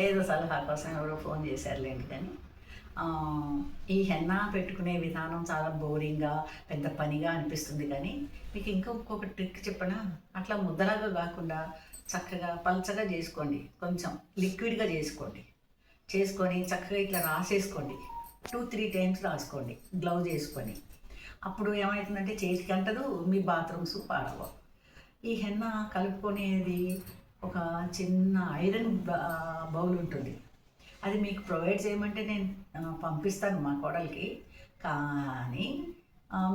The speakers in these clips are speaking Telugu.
ఏదో సలహా కోసం ఎవరో ఫోన్ చేశారులేండి. కానీ ఈ హెన్నా పెట్టుకునే విధానం చాలా బోరింగ్గా పెద్ద పనిగా అనిపిస్తుంది. కానీ మీకు ఇంకొక ట్రిక్ చెప్పనా? అట్లా ముద్దలాగా కాకుండా చక్కగా పల్చగా చేసుకోండి, కొంచెం లిక్విడ్గా చేసుకొని చక్కగా ఇట్లా రాసేసుకోండి. 2-3 టైమ్స్ రాసుకోండి గ్లౌజ్ వేసుకొని. అప్పుడు ఏమవుతుందంటే చేతికి అంటదు, మీ బాత్రూమ్స్ పాడవు. ఈ హెన్న కలుపుకునేది ఒక చిన్న ఐరన్ బౌల్ ఉంటుంది, అది మీకు ప్రొవైడ్ చేయమంటే నేను పంపిస్తాను మా కోడలికి. కానీ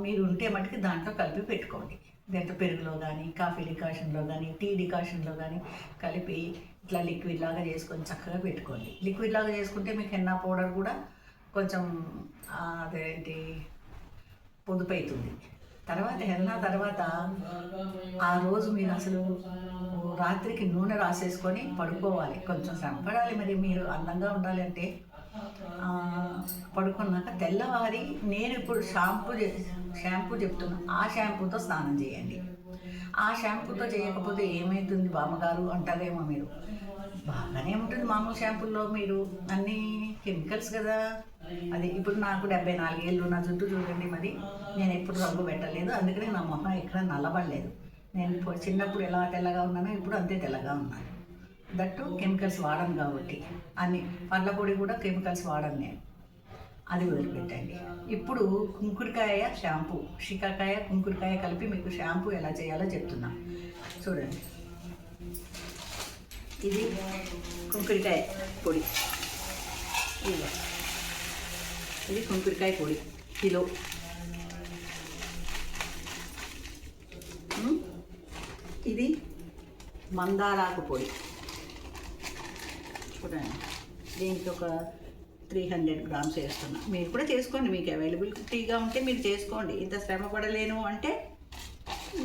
మీరు ఉంటే మటుకు దాంట్లో కలిపి పెట్టుకోండి. దాంట్లో పెరుగులో కానీ, కాఫీ డికాషన్లో కానీ, టీ డికాషన్లో కానీ కలిపి ఇట్లా లిక్విడ్ లాగా చేసుకొని చక్కగా పెట్టుకోండి. లిక్విడ్ లాగా చేసుకుంటే మీకు హెన్నా పౌడర్ కూడా కొంచెం అదేంటి పొదుపు అవుతుంది. తర్వాత హెన్నా తర్వాత ఆ రోజు మీరు అసలు రాత్రికి నూనె రాసేసుకొని పడుకోవాలి. కొంచెం శ్రమ పడాలి, మరి మీరు అందంగా ఉండాలి అంటే. పడుకున్నాక తెల్లవారి నేను ఇప్పుడు షాంపూ చెప్తున్నా, ఆ షాంపూతో స్నానం చేయండి. ఆ షాంపూతో చేయకపోతే ఏమవుతుంది బామ్మగారు అంటారేమో మీరు. బాగానే ఉంటుంది మామూలు షాంపూల్లో, మీరు అన్నీ కెమికల్స్ కదా. అది ఇప్పుడు నాకు 74 ఏళ్ళు, నా జుట్టు చూడండి, మరి నేను ఎప్పుడు రంగు పెట్టలేదు, అందుకని నా మొహం ఎక్కడ నల్లబడలేదు. నేను చిన్నప్పుడు ఎలా తెల్లగా ఉన్నానో ఇప్పుడు అంతే తెల్లగా ఉన్నాను. దట్టు కెమికల్స్ వాడను కాబట్టి. అన్ని పండ్ల పొడి కూడా కెమికల్స్ వాడను నేను, అది వదిలిపెట్టండి. ఇప్పుడు కుంకుడుకాయ షాంపూ, షికాకాయ కుంకుడుకాయ కలిపి మీకు షాంపూ ఎలా చేయాలో చెప్తున్నా చూడండి. ఇది కుంకుడుకాయ పొడి, ఇది కుంకుడుకాయ పొడి కిలో. ఇది మందారాకు పొడి చూడండి, దీనికి ఒక 300 గ్రామ్స్ వేస్తున్నా. మీరు కూడా చేసుకోండి, మీకు అవైలబిలిటీగా ఉంటే మీరు చేసుకోండి. ఇంత శ్రమ పడలేను అంటే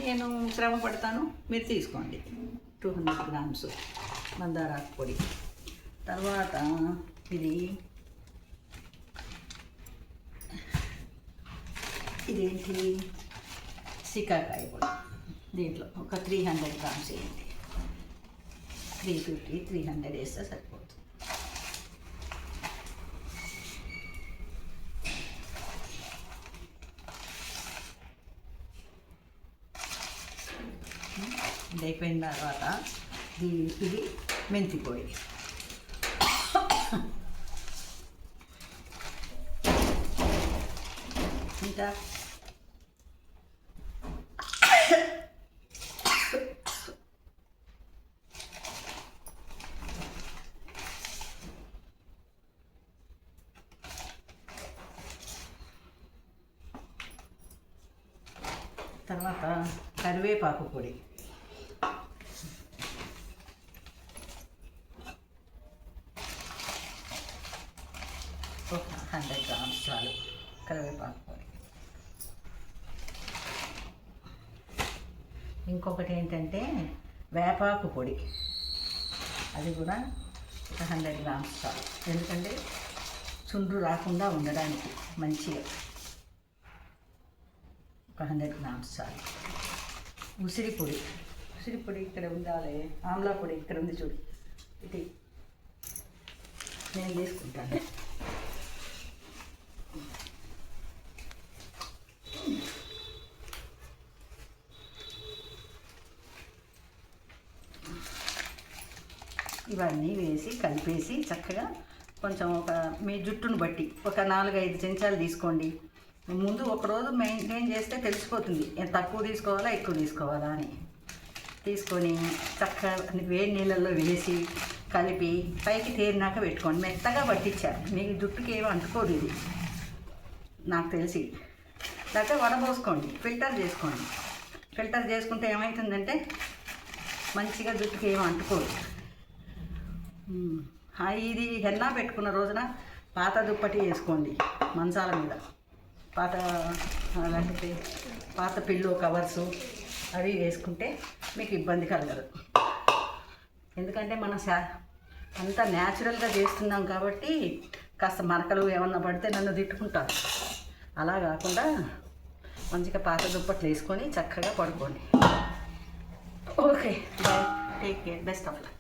నేను శ్రమ పడతాను, మీరు తీసుకోండి. 200 గ్రామ్స్ మందారాకు పొడి. తర్వాత ఇదేంటి సికాకాయ పొడి, దీంట్లో ఒక 300 గ్రామ్స్ వేయండి. 350-300 వేస్తే సరిపోతుంది. ఇది అయిపోయిన తర్వాత ఇది మెంతి పొడి. ఇంకా తర్వాత కరివేపాకు పొడి, ఒక 100 గ్రామ్స్ చాలు కరివేపాకు పొడి. ఇంకొకటి ఏంటంటే వేపాకు పొడి, అది కూడా ఒక 100 గ్రామ్స్ చాలు. ఎందుకంటే చుండ్రు రాకుండా ఉండడానికి మంచిగా ఒక 100 గ్రామ్స్ చాలు. ఉసిరి పొడి ఇక్కడ ఉండాలి. ఆమ్లా పొడి ఇక్కడ ఉంది చూడు, ఇది నేను తీసుకుంటాను. ఇవన్నీ వేసి కలిపేసి చక్కగా కొంచెం మీ జుట్టును బట్టి ఒక 4-5 చెంచాలు తీసుకోండి. ముందు ఒకరోజు మెయింటైన్ చేస్తే తెలిసిపోతుంది తక్కువ తీసుకోవాలా ఎక్కువ తీసుకోవాలా అని. తీసుకొని చక్కగా వేడి నీళ్ళల్లో వేసి కలిపి పైకి తేరినాక పెట్టుకోండి. మెత్తగా పట్టించారు, మీ జుట్టుకి ఏమో అంటుకోదు ఇది నాకు తెలిసి. లేకపోతే వడపోసుకోండి, ఫిల్టర్ చేసుకోండి. ఫిల్టర్ చేసుకుంటే ఏమవుతుందంటే మంచిగా జుట్టుకి ఏమో అంటుకోదు. ఇది హెన్నా పెట్టుకున్న రోజున పాత దుప్పటి వేసుకోండి మంచాల మీద, అలాంటి పాత పిల్లో కవర్సు అవి వేసుకుంటే మీకు ఇబ్బంది కలగదు. ఎందుకంటే మనం అంతా న్యాచురల్గా చేస్తున్నాం కాబట్టి కాస్త మరకలు ఏమన్నా పడితే నన్ను తిట్టుకుంటారు. అలా కాకుండా మంచిగా పాత దుప్పట్లు వేసుకొని చక్కగా పడుకోండి. Okay, bye, take care, best of luck.